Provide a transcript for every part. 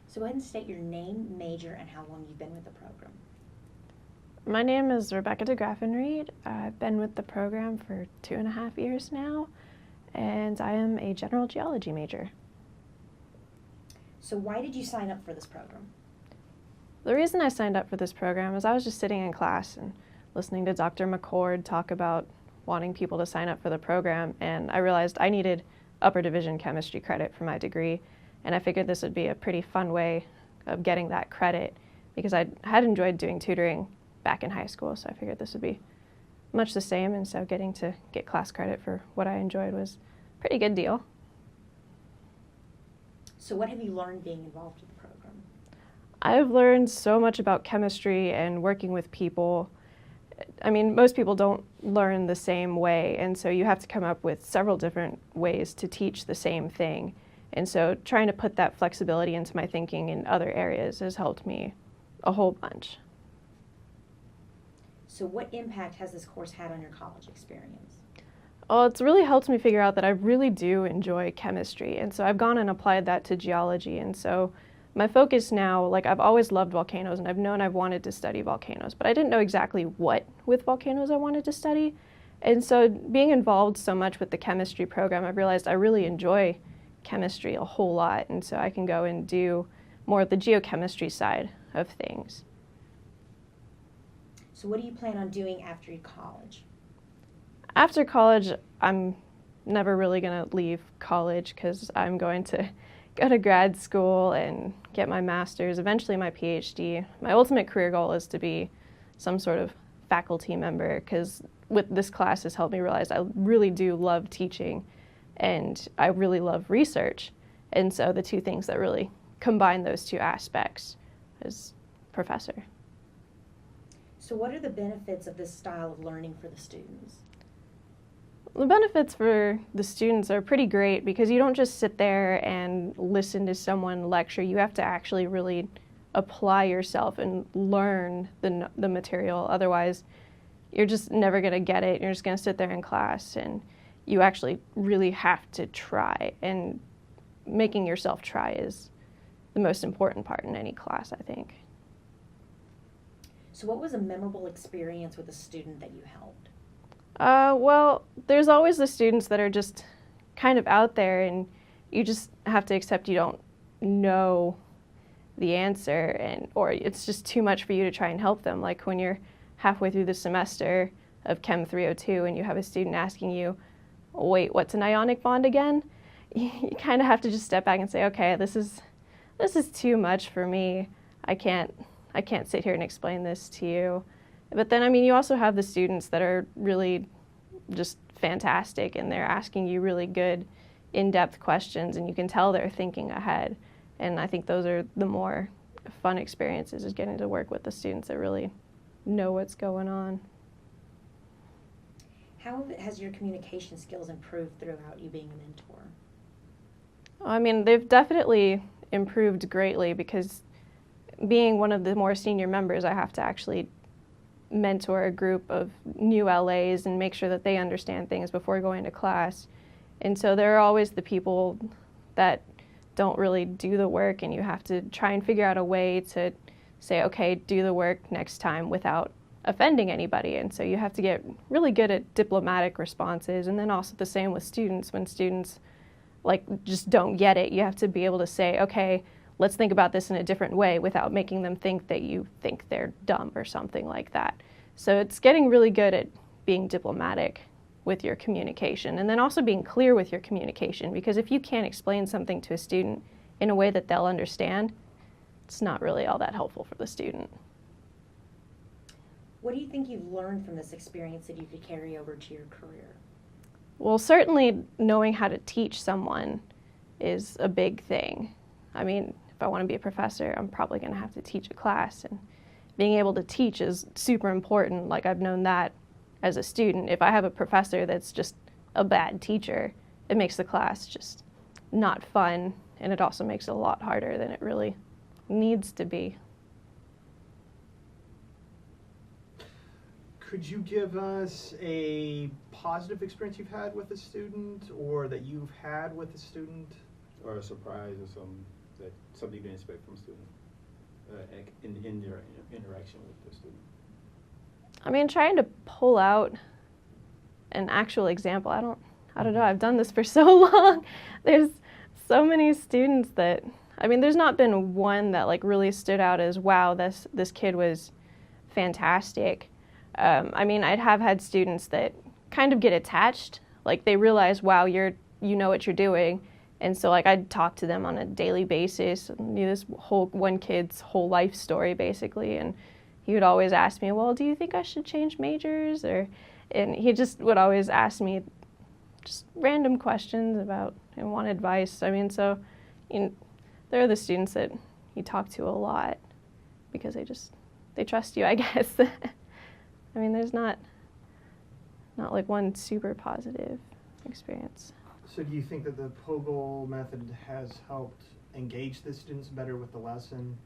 So go ahead and state your name, major, and how long you've been with the program. My name is Rebecca DeGraffenried. I've been with the program for 2.5 years now, and I am a general geology major. So why did you sign up for this program? The reason I signed up for this program is I was just sitting in class and listening to Dr. McCord talk about wanting people to sign up for the program, and I realized I needed upper division chemistry credit for my degree, and I figured this would be a pretty fun way of getting that credit because I had enjoyed doing tutoring back in high school, so I figured this would be much the same, and so getting to get class credit for what I enjoyed was a pretty good deal. So what have you learned being involved with the program? I've learned so much about chemistry and working with people. I mean, most people don't learn the same way, and so you have to come up with several different ways to teach the same thing. And so trying to put that flexibility into my thinking in other areas has helped me a whole bunch. So what impact has this course had on your college experience? Well, it's really helped me figure out that I really do enjoy chemistry, and so I've gone and applied that to geology. And so my focus now, like I've always loved volcanoes and I've known I've wanted to study volcanoes, but I didn't know exactly what with volcanoes I wanted to study. And so being involved so much with the chemistry program, I've realized I really enjoy chemistry a whole lot, and so I can go and do more of the geochemistry side of things. So what do you plan on doing after college? After college, I'm never really going to leave college because I'm going to go to grad school and get my master's, eventually my PhD. My ultimate career goal is to be some sort of faculty member because with this class has helped me realize I really do love teaching and I really love research. And so the two things that really combine those two aspects is professor. So what are the benefits of this style of learning for the students? The benefits for the students are pretty great because you don't just sit there and listen to someone lecture. You have to actually really apply yourself and learn the material. Otherwise, you're just never going to get it. You're just going to sit there in class, and you actually really have to try. And making yourself try is the most important part in any class, I think. So what was a memorable experience with a student that you helped? Well, there's always the students that are just kind of out there, and you just have to accept you don't know the answer, or it's just too much for you to try and help them. Like when you're halfway through the semester of Chem 302 and you have a student asking you, wait, what's an ionic bond again? You kind of have to just step back and say, okay, this is too much for me. I can't sit here and explain this to you. But then, I mean, you also have the students that are really just fantastic and they're asking you really good, in-depth questions, and you can tell they're thinking ahead. And I think those are the more fun experiences, is getting to work with the students that really know what's going on. How has your communication skills improved throughout you being a mentor? I mean, they've definitely improved greatly because being one of the more senior members, I have to actually mentor a group of new LAs and make sure that they understand things before going to class. And so there are always the people that don't really do the work, and you have to try and figure out a way to say, okay, do the work next time without offending anybody. And so you have to get really good at diplomatic responses. And then also the same with students. When students like just don't get it, you have to be able to say, okay, let's think about this in a different way without making them think that you think they're dumb or something like that. So it's getting really good at being diplomatic with your communication, and then also being clear with your communication, because if you can't explain something to a student in a way that they'll understand, it's not really all that helpful for the student. What do you think you've learned from this experience that you could carry over to your career? Well, certainly knowing how to teach someone is a big thing. I mean, if I want to be a professor, I'm probably going to have to teach a class, and being able to teach is super important. Like, I've known that as a student. If I have a professor that's just a bad teacher, it makes the class just not fun, and it also makes it a lot harder than it really needs to be. Could you give us a positive experience you've had with a student, or that you've had with a student? Or a surprise or something. Is that something you can expect from a student in their interaction with the student? I mean, trying to pull out an actual example, I don't know, I've done this for so long. There's so many students that, I mean, there's not been one that like really stood out as, wow, this kid was fantastic. I mean, I'd have had students that kind of get attached, like they realize, wow, you know what you're doing. And so like I'd talk to them on a daily basis, knew this one kid's whole life story basically, and he would always ask me, well, do you think I should change majors? And he just would always ask me just random questions about and want advice. I mean, so there are the students that you talk to a lot because they trust you, I guess. I mean, there's not like one super positive experience. So do you think that the POGIL method has helped engage the students better with the lesson?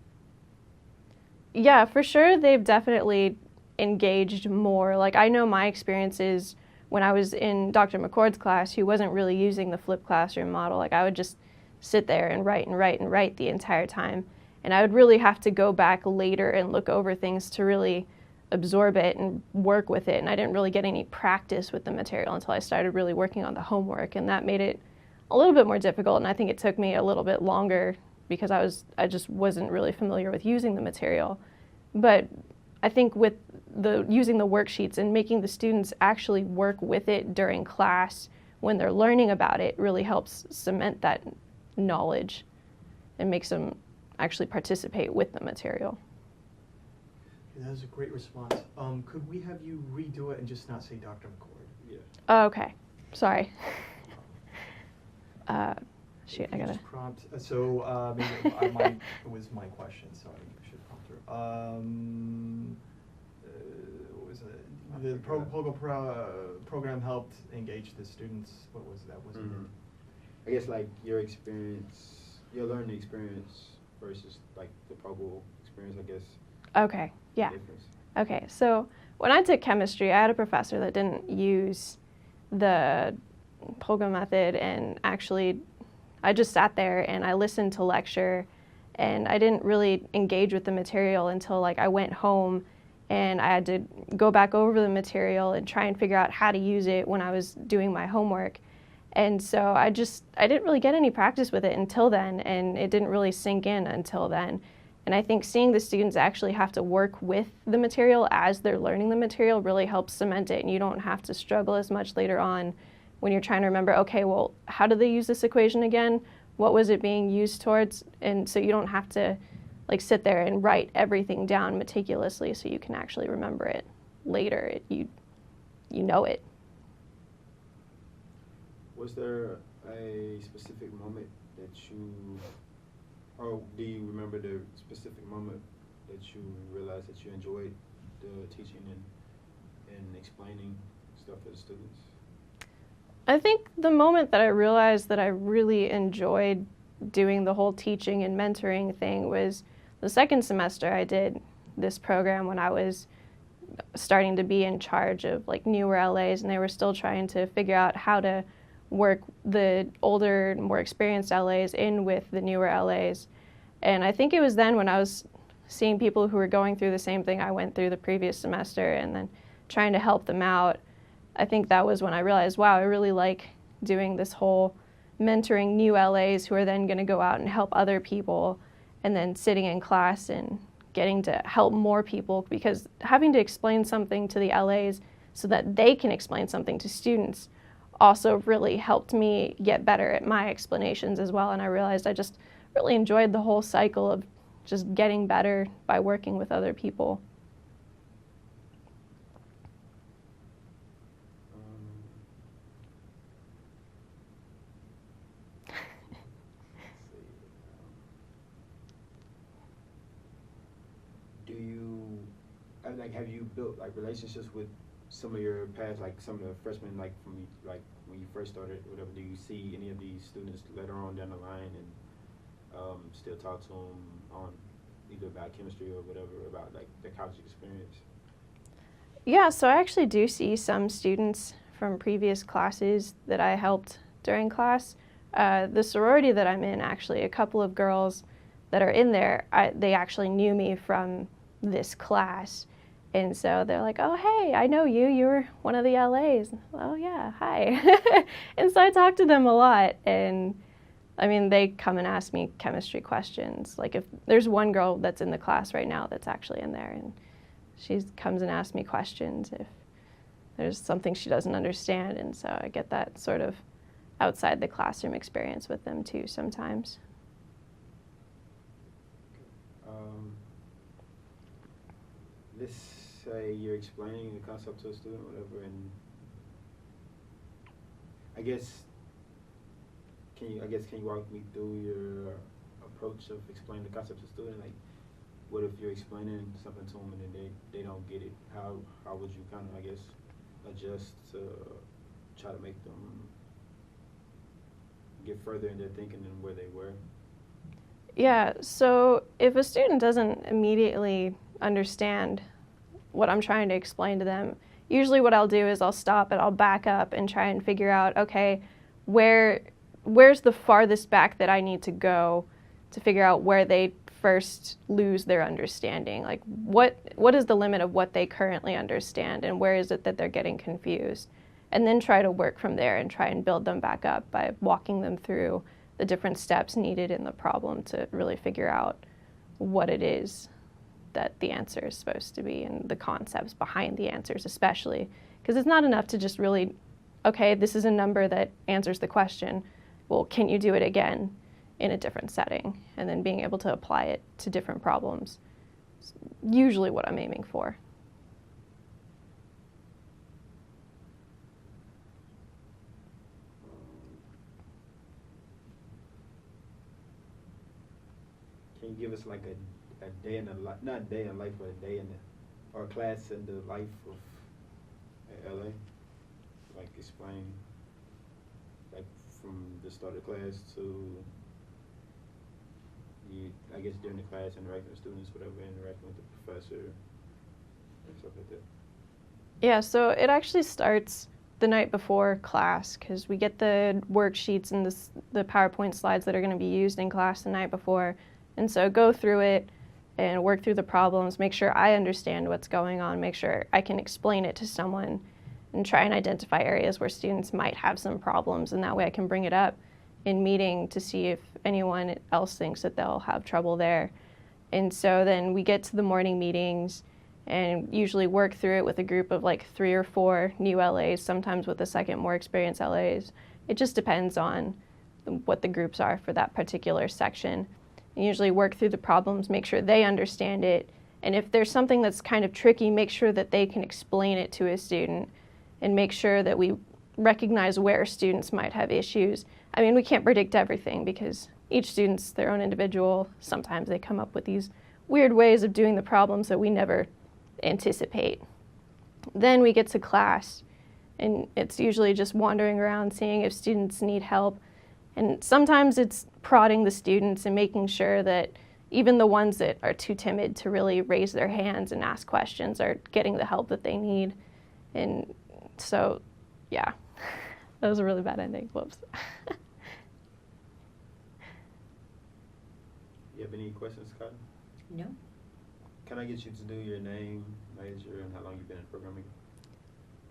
Yeah, for sure, they've definitely engaged more. Like, I know my experiences when I was in Dr. McCord's class, who wasn't really using the flipped classroom model. Like, I would just sit there and write and write and write the entire time. And I would really have to go back later and look over things to really absorb it and work with it. And I didn't really get any practice with the material until I started really working on the homework. And that made it a little bit more difficult. And I think it took me a little bit longer because I just wasn't really familiar with using the material. But I think with using the worksheets and making the students actually work with it during class when they're learning about it really helps cement that knowledge and makes them actually participate with the material. That was a great response. Could we have you redo it and just not say Dr. McCord? Yeah. Oh, okay. Sorry. Shoot, If I you gotta. just prompt. Maybe it was my question, so I should prompt her. What was it? The POGIL program helped engage the students. What was that? Was Mm-hmm. I guess like your learning experience versus like the POGIL experience, I guess. Okay. Yeah. Difference. Okay. So when I took chemistry, I had a professor that didn't use the POGIL method, and actually, I just sat there and I listened to lecture, and I didn't really engage with the material until like I went home, and I had to go back over the material and try and figure out how to use it when I was doing my homework. And so I didn't really get any practice with it until then, and it didn't really sink in until then. And I think seeing the students actually have to work with the material as they're learning the material really helps cement it, and you don't have to struggle as much later on when you're trying to remember, okay, well, how did they use this equation again? What was it being used towards? And so you don't have to like sit there and write everything down meticulously so you can actually remember it later. You know it. Was there a specific moment that or do you remember the specific moment that you realized that you enjoyed the teaching and explaining stuff to the students? I think the moment that I realized that I really enjoyed doing the whole teaching and mentoring thing was the second semester I did this program when I was starting to be in charge of like newer LAs, and they were still trying to figure out how to work the older, more experienced LAs in with the newer LAs. And I think it was then when I was seeing people who were going through the same thing I went through the previous semester and then trying to help them out. I think that was when I realized, wow, I really like doing this whole mentoring new LAs who are then going to go out and help other people, and then sitting in class and getting to help more people, because having to explain something to the LAs so that they can explain something to students also really helped me get better at my explanations as well. And I realized I just really enjoyed the whole cycle of just getting better by working with other people. Do you have you built like relationships with some of your past, like some of the freshmen, like from like when you first started, whatever? Do you see any of these students later on down the line and still talk to them on either about chemistry or whatever, about like their college experience? Yeah, so I actually do see some students from previous classes that I helped during class The sorority that I'm in, actually, a couple of girls that are in there, they actually knew me from this class. And so they're like, oh, hey, I know you. You were one of the LAs. Oh, yeah, hi. And so I talk to them a lot. And, I mean, they come and ask me chemistry questions. Like, if there's one girl that's in the class right now that's actually in there, and she comes and asks me questions if there's something she doesn't understand. And so I get that sort of outside the classroom experience with them, too, sometimes. Let's say you're explaining the concept to a student, whatever, and can you walk me through your approach of explaining the concept to a student? Like, what if you're explaining something to them and then they don't get it? How would you kind of, I guess, adjust to try to make them get further in their thinking than where they were? Yeah, so if a student doesn't immediately understand what I'm trying to explain to them, usually what I'll do is I'll stop and I'll back up and try and figure out, okay, where's the farthest back that I need to go to figure out where they first lose their understanding? Like, what is the limit of what they currently understand, and where is it that they're getting confused? And then try to work from there and try and build them back up by walking them through the different steps needed in the problem to really figure out what it is that the answer is supposed to be, and the concepts behind the answers especially. Because it's not enough to just really, okay, this is a number that answers the question. Well, can you do it again in a different setting? And then being able to apply it to different problems is usually what I'm aiming for. Can you give us like a day in the life, not a day in life, but a day in the, or a class in the life of LA? Like, explain, like, from the start of class to, I guess during the class, interacting with students, whatever, interacting with the professor, and stuff like that. Yeah, so it actually starts the night before class, because we get the worksheets and the PowerPoint slides that are going to be used in class the night before. And so go through it and work through the problems, make sure I understand what's going on, make sure I can explain it to someone, and try and identify areas where students might have some problems, and that way I can bring it up in meeting to see if anyone else thinks that they'll have trouble there. And so then we get to the morning meetings and usually work through it with a group of like 3 or 4 new LAs, sometimes with a second more experienced LAs. It just depends on what the groups are for that particular section. And usually work through the problems, make sure they understand it, and if there's something that's kind of tricky, make sure that they can explain it to a student, and make sure that we recognize where students might have issues. I mean, we can't predict everything because each student's their own individual. Sometimes they come up with these weird ways of doing the problems that we never anticipate. Then we get to class, and it's usually just wandering around seeing if students need help. And sometimes it's prodding the students and making sure that even the ones that are too timid to really raise their hands and ask questions are getting the help that they need. And so, yeah, that was a really bad ending. Whoops. You have any questions, Scott? No? Can I get you to do your name, major, and how long you've been in programming?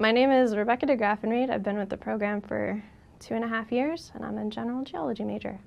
My name is Rebecca de Graffenried. I've been with the program for 2.5 years, and I'm a general geology major.